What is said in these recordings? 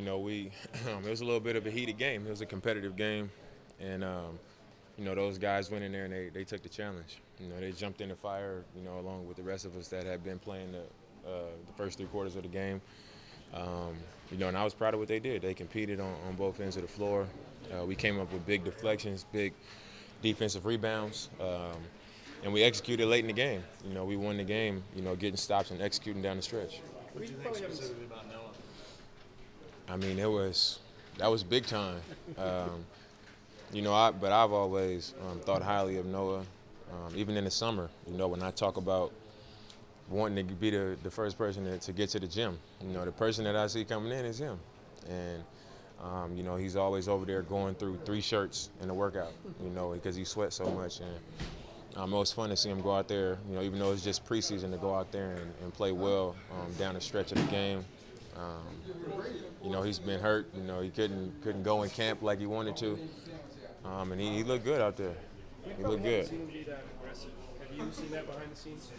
it was a little bit of a heated game. It was a competitive game, and those guys went in there and they took the challenge. They jumped in the fire, along with the rest of us that had been playing the first 3 quarters of the game. And I was proud of what they did. They competed on both ends of the floor. We came up with big deflections, big defensive rebounds, and we executed late in the game. We won the game, getting stops and executing down the stretch. What do you think specifically about Noah? I mean, that was big time. But I've always thought highly of Noah, even in the summer. When I talk about wanting to be the first person to get to the gym, the person that I see coming in is him. And, he's always over there going through 3 shirts in a workout, because he sweats so much. And it was fun to see him go out there, even though it's just preseason, to go out there and play well down the stretch of the game. He's been hurt. He couldn't go in camp like he wanted to. And he looked good out there. He looked good. Seen him be that aggressive. Have you seen that behind the scenes?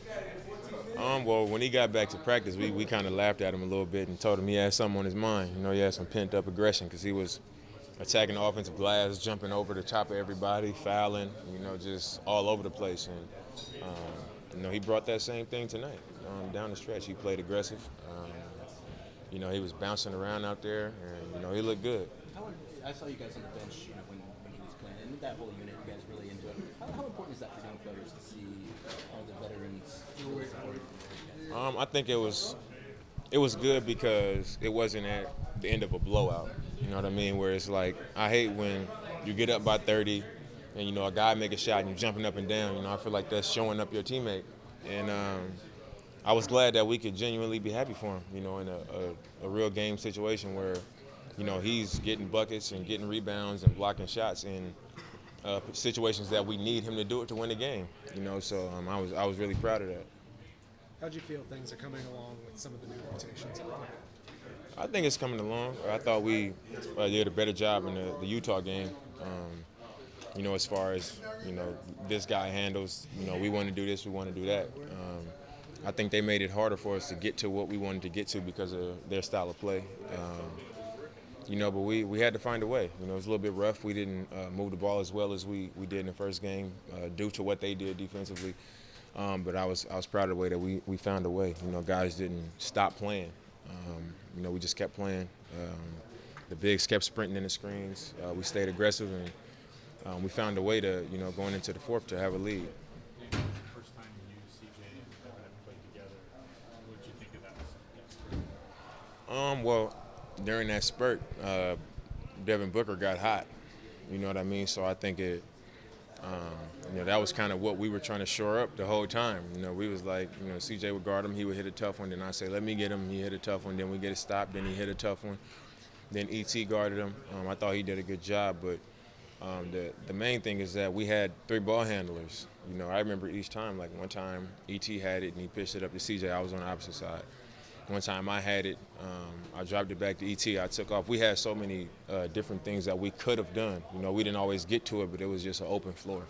Well, when he got back to practice, we kind of laughed at him a little bit and told him he had something on his mind. He had some pent-up aggression because he was attacking the offensive glass, jumping over the top of everybody, fouling, just all over the place. And, he brought that same thing tonight down the stretch. He played aggressive. He was bouncing around out there, and, he looked good. I saw you guys on the bench, when he was playing, and with that whole unit, you guys really into it. How important is that for young players to see all the veterans really supporting you guys? I think it was good because it wasn't at the end of a blowout. You know what I mean? Where it's like, I hate when you get up by 30 and, a guy make a shot and you're jumping up and down. I feel like that's showing up your teammate. And I was glad that we could genuinely be happy for him, in a real game situation where, he's getting buckets and getting rebounds and blocking shots in situations that we need him to do it to win the game. So I was really proud of that. How do you feel things are coming along with some of the new rotations? I think it's coming along. I thought we did a better job in the Utah game. As far as, this guy handles, we want to do this, we want to do that. I think they made it harder for us to get to what we wanted to get to because of their style of play. But we had to find a way. It was a little bit rough. We didn't move the ball as well as we did in the first game due to what they did defensively. But I was proud of the way that we found a way. Guys didn't stop playing. We just kept playing. The bigs kept sprinting in the screens. We stayed aggressive, and we found a way to, going into the fourth, to have a lead. First time you, CJ, and Evan have played together. What did you think of that? Well, during that spurt, Devin Booker got hot. You know what I mean? So I think that was kind of what we were trying to shore up the whole time. We was like, CJ would guard him, he would hit a tough one, then I say, let me get him, he hit a tough one, then we get a stop, then he hit a tough one. Then E.T. guarded him. I thought he did a good job, but the main thing is that we had 3 ball handlers. I remember each time, like one time E.T. had it and he pitched it up to CJ, I was on the opposite side. One time I had it, I dropped it back to E.T., I took off. We had so many different things that we could have done. We didn't always get to it, but it was just an open floor.